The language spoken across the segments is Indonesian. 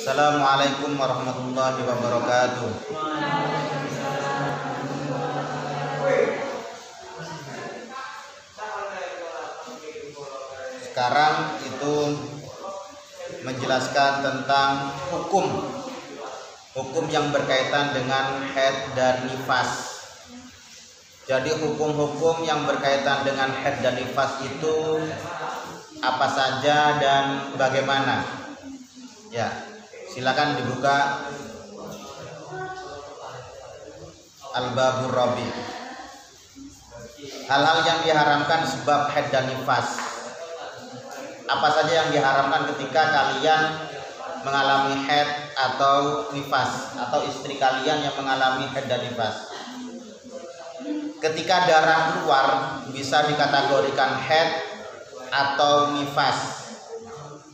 Assalamualaikum warahmatullahi wabarakatuh. Sekarang itu menjelaskan tentang hukum yang berkaitan dengan haid dan nifas. Jadi hukum-hukum yang berkaitan dengan haid dan nifas itu apa saja dan bagaimana? Ya, silakan dibuka Al-Babur Rabi. Hal-hal yang diharamkan sebab haid dan nifas. Apa saja yang diharamkan ketika kalian mengalami haid atau nifas, atau istri kalian yang mengalami haid dan nifas. Ketika darah keluar bisa dikategorikan haid atau nifas.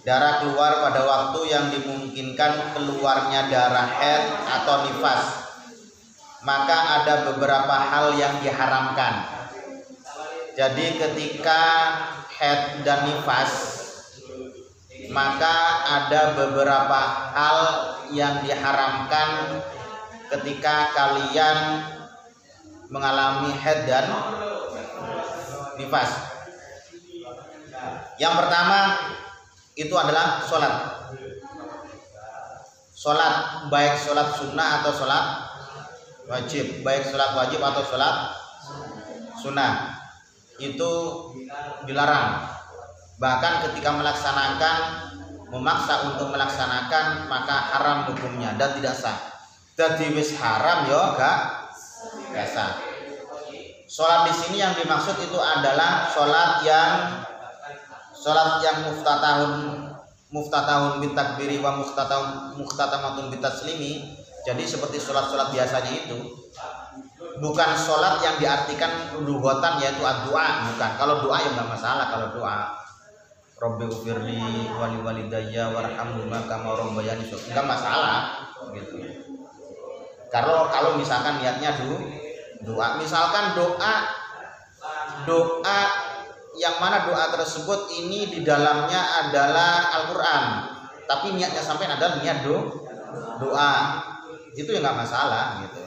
Darah keluar pada waktu yang dimungkinkan keluarnya darah haid atau nifas, maka ada beberapa hal yang diharamkan. Jadi ketika haid dan nifas, maka ada beberapa hal yang diharamkan ketika kalian mengalami haid dan nifas. Yang pertama itu adalah sholat, baik sholat sunnah atau sholat wajib, baik sholat wajib atau sholat sunnah, itu dilarang. Bahkan ketika memaksa untuk melaksanakan, maka haram hukumnya dan tidak sah. Jadi wis haram yo gak sah. Sholat di sini yang dimaksud itu adalah sholat yang muftatahun bitakbiri wa muftatamatun bitaslimi. Jadi seperti sholat biasanya itu, bukan sholat yang diartikan lughatan yaitu doa, bukan. Kalau doa ya nggak masalah. Kalau doa Rabbi ufirli wali walidayya warhamhuma kama rabbayani shaghira, nggak masalah gitu. Kalau misalkan niatnya doa, misalkan doa yang mana doa tersebut ini di dalamnya adalah Al-Quran, tapi niatnya sampai adalah niat doa, itu ya nggak masalah gitu.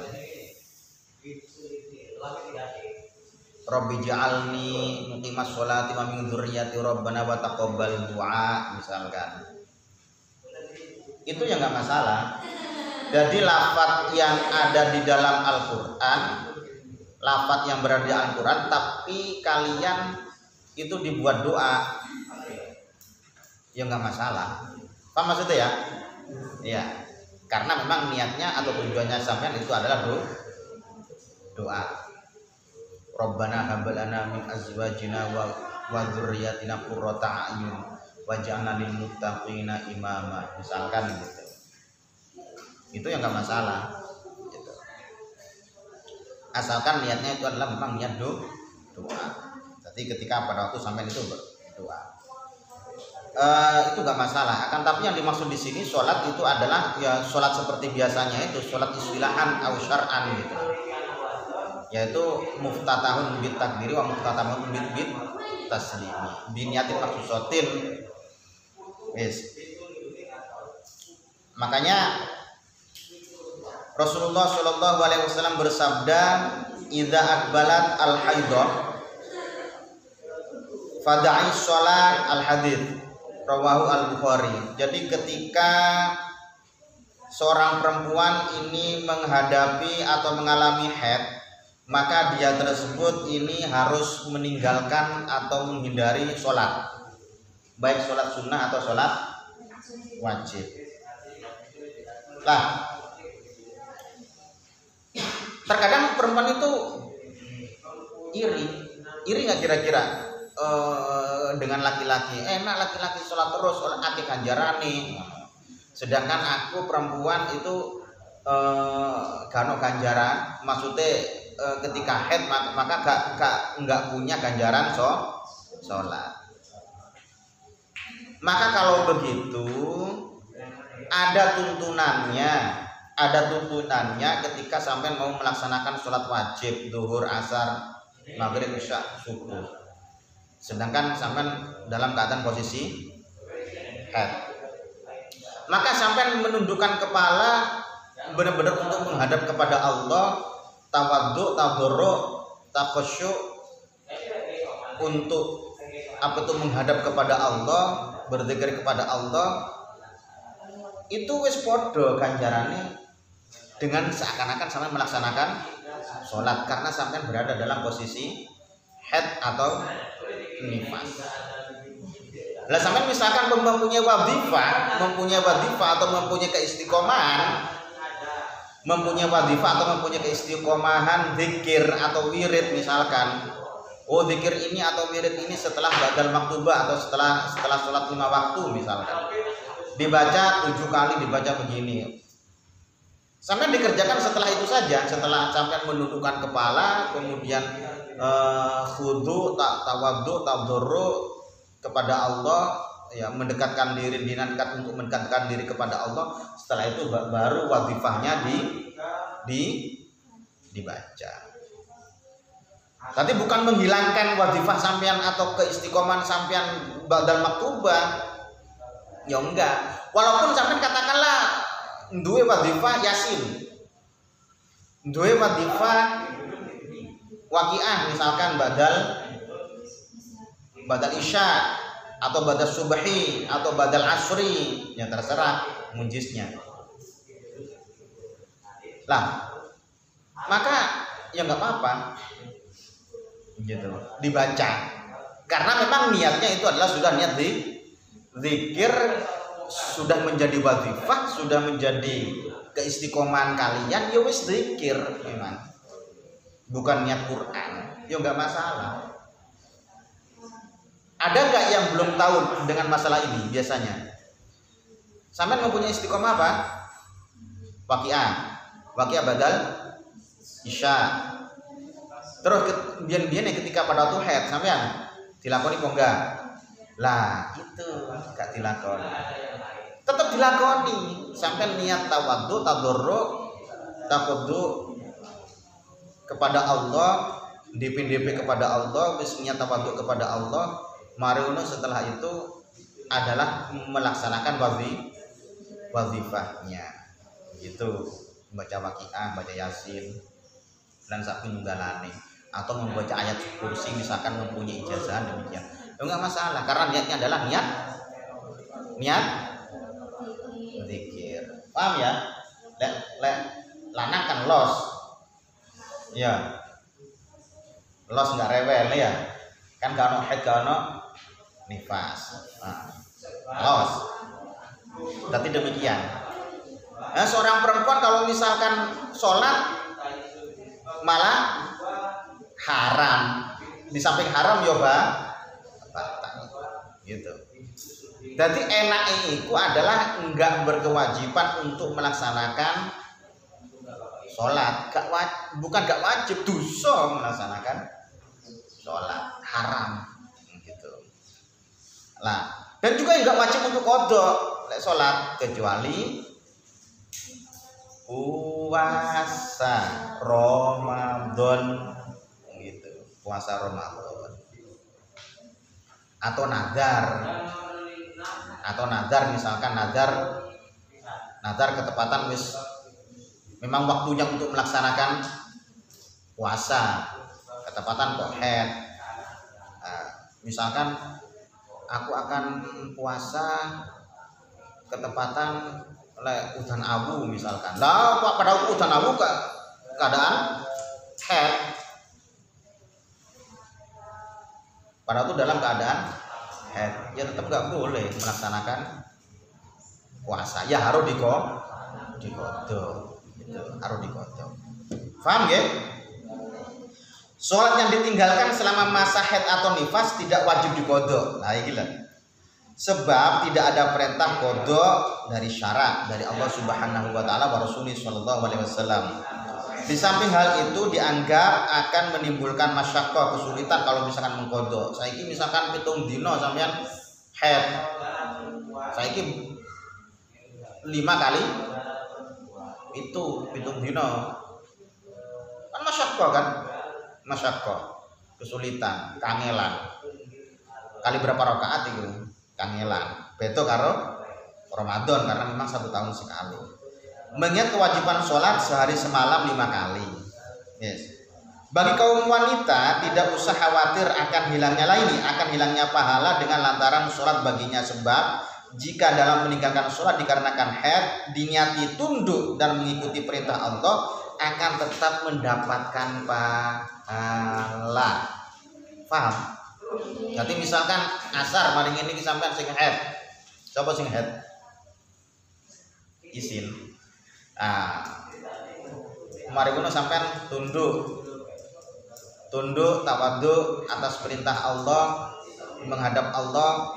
Rabbi ja'alni muqimas sholati wa min dzurriyyati rabbana wa taqabbal du'a, misalkan, itu ya nggak masalah. Jadi lafaz yang ada di dalam Al-Quran, lafaz yang berada di Al-Quran, tapi kalian itu dibuat doa, ya nggak masalah. Paham maksudnya ya? Ya, karena memang niatnya atau tujuannya sampean itu adalah doa. Rabbana hab lana min azwajina wa dzurriyyatina qurrata a'yun waj'alna lil muttaqina imama, misalkan gitu. Itu yang nggak masalah gitu. Asalkan niatnya itu adalah memang niat doa. Jadi ketika pada waktu sampai itu berdoa, itu gak masalah. Akan tapi yang dimaksud di sini sholat itu adalah ya sholat seperti biasanya, itu sholat istilahan atau syar'an gitu, yaitu muftatahun bit takdiri wa muftatahun bit taslimi biniyatin maksusatin. Yes. Makanya Rasulullah Shallallahu Alaihi Wasallam bersabda, idza akbalat al haidah fada'i sholat al-hadith, rawahu al-Bukhari. Jadi ketika seorang perempuan ini menghadapi atau mengalami haid, maka dia tersebut ini harus meninggalkan atau menghindari sholat, baik sholat sunnah atau sholat wajib. Lah, terkadang perempuan itu iri nggak kira-kira dengan laki-laki? Enak laki-laki sholat terus, akeh ganjarane, sedangkan aku perempuan itu gak ganjaran. Maksudnya ketika haid maka nggak punya ganjaran sholat. Maka kalau begitu ada tuntunannya ketika sampai mau melaksanakan sholat wajib zuhur, asar, maghrib, isya, subuh, sedangkan sampai dalam keadaan posisi haid. maka sampai menundukkan kepala benar-benar untuk menghadap kepada Allah, tawadhu, tadarru, takhasyyu, untuk apa tuh menghadap kepada Allah, berzikir kepada Allah, itu wis podo ganjarane dengan seakan-akan sampai melaksanakan sholat, karena sampai berada dalam posisi haid atau nifas. Lah sampai misalkan mempunyai wadhifah atau mempunyai keistiqomahan, zikir atau wirid misalkan. Oh, zikir ini atau wirid ini setelah badal maktubah atau setelah sholat 5 waktu misalkan. Dibaca 7 kali, dibaca begini. Sampai dikerjakan setelah itu saja, setelah sampai menundukkan kepala, kemudian khudu, tawadhu, tadarru kepada Allah, ya mendekatkan diri, diniatkan untuk mendekatkan diri kepada Allah. Setelah itu baru wadhifahnya dibaca. Tapi bukan menghilangkan wadhifah sampean atau keistiqomahan sampean badal maktubah. Ya enggak. Walaupun sampean katakanlah duwe wadhifah Yasin, duwe wadhifah Waqiah misalkan badal Isya atau badal Subhi atau badal Asri, ya terserah munjiznya. Lah, maka ya enggak apa-apa gitu dibaca, karena memang niatnya itu adalah sudah niat zikir, sudah menjadi wadhifah, sudah menjadi keistiqomahan kalian, ya wis zikir memang, bukan niat Quran, ya enggak masalah. Ada enggak yang belum tahu dengan masalah ini? Biasanya sampai mempunyai istiqomah apa? Waqiah badal Isya. Terus biyen ketika pada waktu haid sampean dilakoni apa enggak? Lah, itu enggak dilakoni. Tetap dilakoni sampai niat tawadhu, tadarru, takhuddu kepada Allah, DP kepada Allah, wis niat tawadhu kepada Allah. Mariono setelah itu adalah melaksanakan wadhifahnya. Gitu. Membaca Waqiah, baca Yasin dan sapi nunggalane, atau membaca ayat kursi misalkan mempunyai ijazah demikian. Enggak masalah, karena niatnya adalah niat zikir. Paham ya? Lanang kan los. Ya. Los enggak rewel ya. Kan kalau haid kalau nifas. Nah, los. Tapi demikian. Nah, seorang perempuan kalau misalkan sholat malah haram, di samping haram yoba gitu. Jadi enaknya itu adalah enggak berkewajiban untuk melaksanakan sholat, bukan gak wajib, dosa melaksanakan sholat, haram gitu. Lah, dan juga enggak wajib untuk qadha sholat, kecuali puasa Ramadan gitu, puasa Ramadan atau nadar misalkan nadar ketepatan wis memang waktunya untuk melaksanakan puasa, ketepatan kok haid. Misalkan aku akan puasa ketepatan udan awu misalkan. Lah pada udan awu keadaan haid. Pada itu dalam keadaan haid, ya tetap nggak boleh melaksanakan puasa. Ya harus diqadha. Gitu, harus diqadha. Paham ya? Sholat yang ditinggalkan selama masa haid atau nifas tidak wajib diqadha. Nah, ini lah. Sebab tidak ada perintah qadha dari syara dari Allah Subhanahu wa taala wa Rasulih sallallahu alaihi wasallam. Di samping hal itu dianggap akan menimbulkan masyaqqah, kesulitan kalau misalkan mengqadha. Saiki misalkan 7 dina sampean haid. Saiki 5 kali itu 7 dina. Kan masyaqqah kan? Masyaqqah, kesulitan, kangelan. Kali berapa rakaat itu? Kangelan. Beto karo Ramadan karena memang 1 tahun sekali. Mengingat kewajiban sholat sehari semalam 5 kali. Yes. Bagi kaum wanita tidak usah khawatir akan hilangnya pahala dengan lantaran sholat baginya, sebab jika dalam meninggalkan sholat dikarenakan haid diniati tunduk dan mengikuti perintah Allah akan tetap mendapatkan pahala. Paham? Jadi misalkan asar maring ini sampean sing haid. Coba sing haid. Isin. Mari kuno sampean tunduk tawadhu atas perintah Allah, menghadap Allah,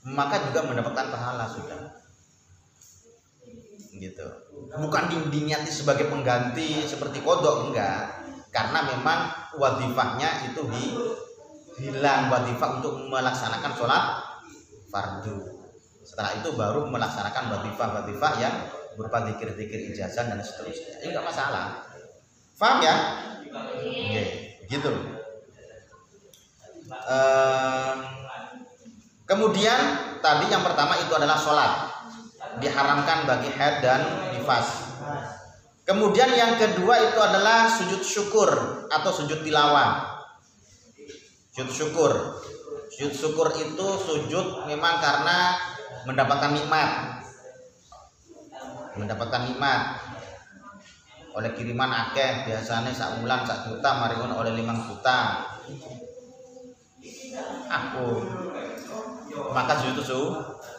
maka juga mendapatkan pahala sudah. Gitu. Bukan diniati sebagai pengganti seperti kodok, enggak. Karena memang wadifahnya itu hilang, wadifah untuk melaksanakan sholat fardu. Setelah itu baru melaksanakan wadifah yang berupa zikir-zikir ijazah dan seterusnya. Ini enggak masalah. Paham ya? Oke, gitu. Kemudian tadi yang pertama itu adalah sholat, diharamkan bagi haid dan nifas. Kemudian yang kedua itu adalah sujud syukur atau sujud tilawah. Sujud syukur itu sujud memang karena mendapatkan nikmat. Oleh kiriman akeh, biasanya sak bulan sak juta, mari ngono oleh 5 juta. Maka sujud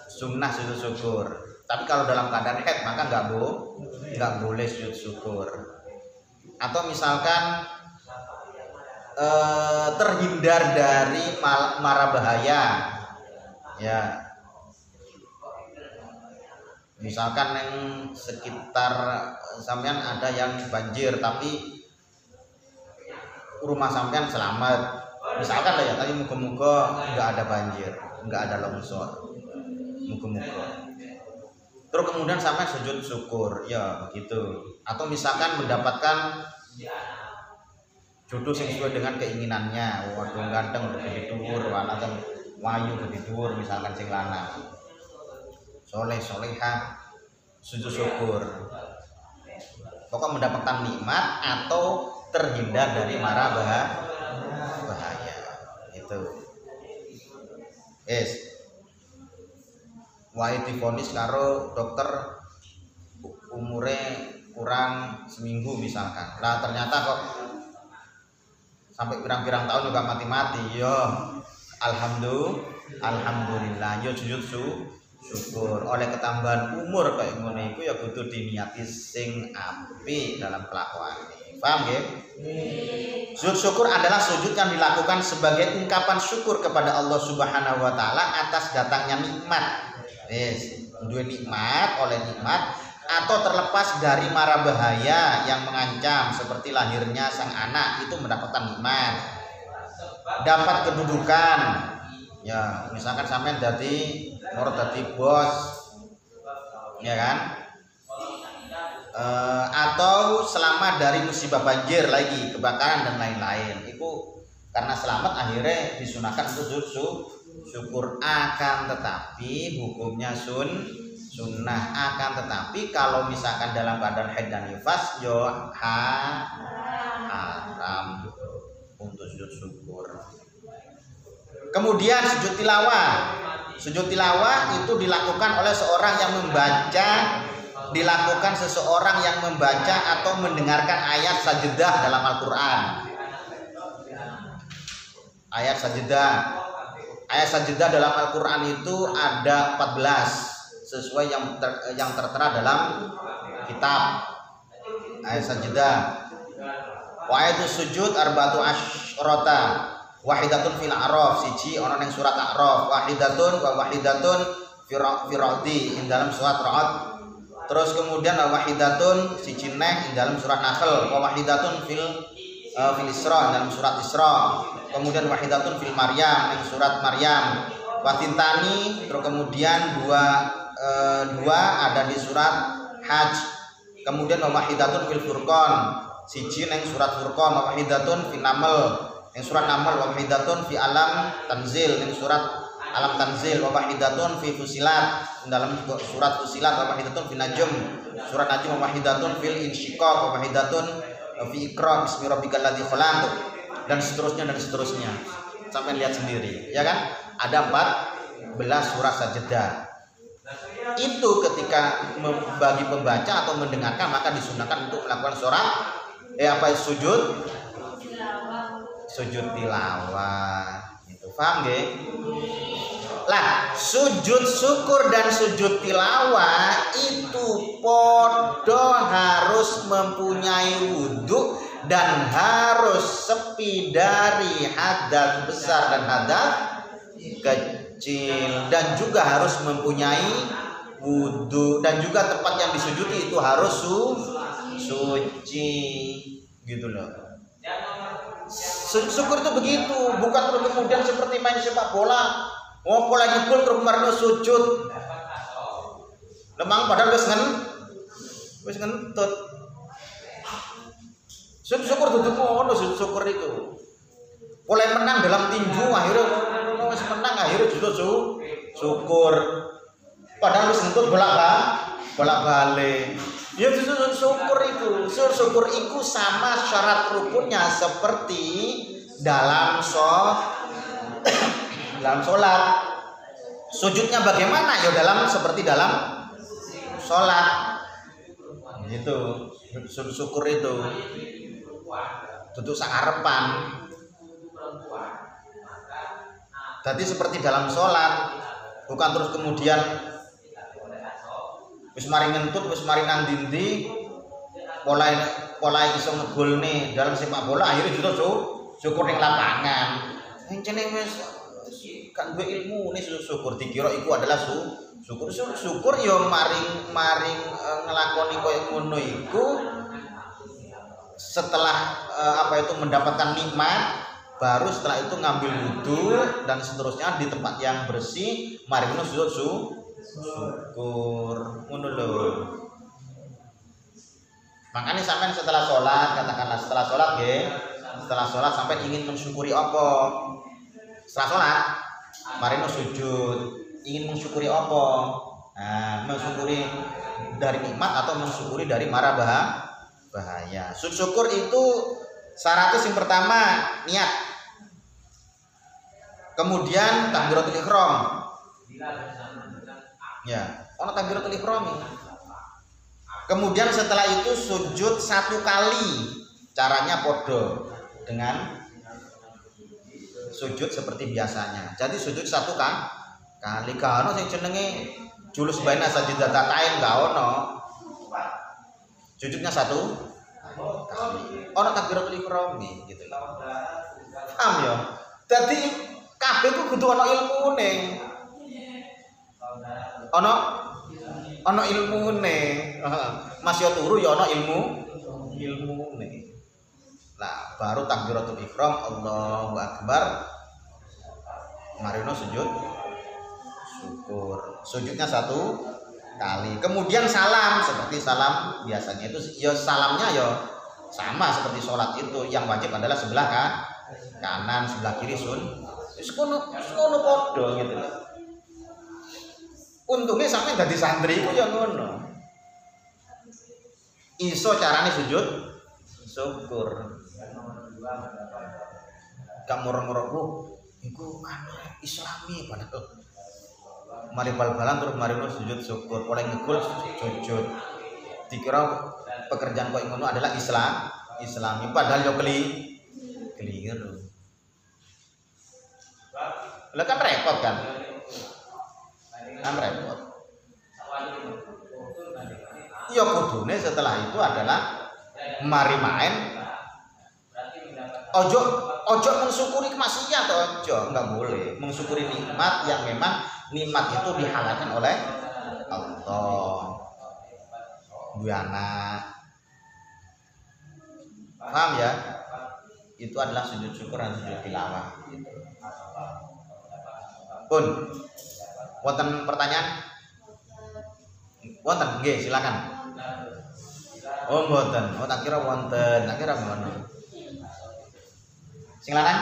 sunnah sujud syukur. Tapi kalau dalam keadaan haid maka nggak boleh sujud syukur. Atau misalkan terhindar dari mara bahaya, ya. Misalkan yang sekitar sampean ada yang banjir tapi rumah sampean selamat. Misalkan lah ya, tadi muga-muga nggak ada banjir, nggak ada longsor, muga-muga. Terus kemudian sampai sujud syukur, ya begitu. Atau misalkan mendapatkan jodoh sesuai dengan keinginannya, waduh ganteng gede dhuwur, wanita wayu gede dhuwur, misalkan sing lanang. Soleh-solehah, sujud syukur. Pokok mendapatkan nikmat atau terhindar dari mara bahaya. Itu. Wae divonis karo dokter umure kurang seminggu misalkan. Lah ternyata kok sampai pirang-pirang tahun juga mati-mati. Yo, alhamdulillah. Yo sujud syukur. Oleh ketambahan umur kayak ngono iku ya kudu diniati sing apik dalam kelakuan. Paham nggih? Sujud syukur adalah sujud yang dilakukan sebagai ungkapan syukur kepada Allah Subhanahu wa taala atas datangnya nikmat. Dua nikmat, oleh nikmat atau terlepas dari mara bahaya yang mengancam seperti lahirnya sang anak, itu mendapatkan nikmat. Dapat kedudukan, ya misalkan sampean dadi bos, ya kan? Atau selamat dari musibah banjir lagi, kebakaran dan lain-lain. Itu karena selamat akhirnya disunahkan untuk syukur. Akan tetapi hukumnya sunnah. Akan tetapi kalau misalkan dalam keadaan haid dan nifas yo haram untuk sujud syukur. Kemudian sujud tilawah. Sujud tilawah itu dilakukan oleh seseorang yang membaca atau mendengarkan ayat sajdah dalam Al-Quran. Ayat sajdah dalam Al-Quran itu ada 14 sesuai yang tertera dalam kitab. Ayat sajdah. Wa ayatu sujud arba'atu asyrata. Wahidatun fil A'raf, siji ana ning surat A'raf, wahidatun fi dalam surat Ra'd. Terus kemudian wahidatun siji neh dalam surat Nahl, wahidatun fil Isra dalam surat Isra. Kemudian wahidatun fil Maryam ning surat Maryam. Watintani, terus kemudian dua ada di surat Hajj. Kemudian wahidatun fil Furqan, siji ning surat Furqan, wahidatun fil Naml. Yang surat Naml, wahidatun fi alam tanzil, yang surat alam tanzil, wa wahidatun fi fusilat dalam surat Fusilat, wa wahidatun fi najm surat najm, wa wahidatun fil insyiqaq, wa wahidatun fi iqra bismi rabbikal ladzi khalaq, dan seterusnya sampai lihat sendiri ya kan. Ada 14 surat sajdah. Itu ketika bagi pembaca atau mendengarkan maka disunahkan untuk melakukan sujud tilawah. Itu paham nggih? Lah, sujud syukur dan sujud tilawah itu podo harus mempunyai wudhu dan harus sepi dari hadas besar dan hadas kecil, dan juga harus mempunyai wudhu, dan juga tempat yang disujudi itu harus suci gitu loh. Syukur itu begitu, bukan terus kemudian seperti main sepak bola, ngompol lagi gol terus kemarin sujud lemang padahal wis ngentut. Syukur duduk ngono, syukur itu mulai menang dalam tinju akhirnya wis menang akhirnya justru syukur padahal wis ngentut bolak-balik. Ya justru syukur itu sama syarat rukunnya seperti dalam sholat. Sujudnya bagaimana? Ya seperti dalam sholat. Gitu. Syukur itu duduk sakarepan. Jadi seperti dalam sholat, bukan terus kemudian wis mari ngentut, wis mari nang dindi, mulai iso ngegolne dalam sepak bola akhirnya justru syukur ning lapangan. Encene wis kan duwe ilmu nih syukur dikira iku adalah syukur ya maring ngelakoni koyo ngono iku setelah mendapatkan nikmat, baru setelah itu ngambil wudhu dan seterusnya di tempat yang bersih, mari ngono syukur ngono lho. Makanya sampean setelah sholat, katakanlah setelah sholat sampai ingin mensyukuri apa? Setelah sholat mari ngono sujud, ingin mensyukuri apa? Nah, mensyukuri dari nikmat atau mensyukuri dari mara bahaya. Syukur itu syaratnya yang pertama niat, kemudian takbiratul ihram. Ya, ono takbiratul ihram. Kemudian setelah itu sujud 1 kali. Caranya podo dengan sujud seperti biasanya. Jadi sujud 1 kali. Gak ono sing jenenge julus baina sajdatain, gak ono. Sujudnya 1 kali. Ono takbiratul ihram gitu. Paham ya? Jadi kabeh ku kudu ono ilmune. Ono ilmune. Mas yo turu ya ono ilmune. Nah, baru takbiratul ihram, Allahu akbar. Marino sujud syukur. Sujudnya 1 kali. Kemudian salam seperti salam biasanya itu ya salamnya ya sama seperti sholat itu. Yang wajib adalah sebelah kanan, sebelah kiri sekono podo gitu. Untungnya sampai dadi santri itu ya ngono. Iso carane sujud syukur. Kamu orang-orang iku Islami padahal mari bal-balan terus mari sujud syukur, oleh ngegol sujud. Dikira pekerjaan kok ngono adalah Islami padahal yo keliru. Lah kan repot kan? Repot. Ya kudune setelah itu adalah mari main. Ojo mensyukuri kemaksiatan ojo, enggak boleh. Mensyukuri nikmat yang memang nikmat itu dihalalkan oleh Allah. Bu anak. Paham ya? Itu adalah sujud syukur dan sujud tilawah. Pun, wonten pertanyaan? Wonten, nggih, silakan. Oh, mboten. Oh, tak kira wonten. Tak kira ngono. Sing lanang?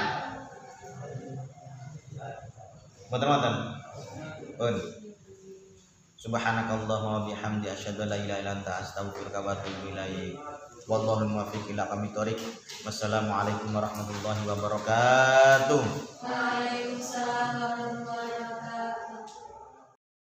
Mboten-mboten. Pun. Subhanakallahumma wa bihamdi asyhadu an la ilaha illa anta astaghfiruka wa atubu ilaik. Wallahu muwaffiq ila aqwamit thoriq. Wassalamualaikum warahmatullahi wabarakatuh.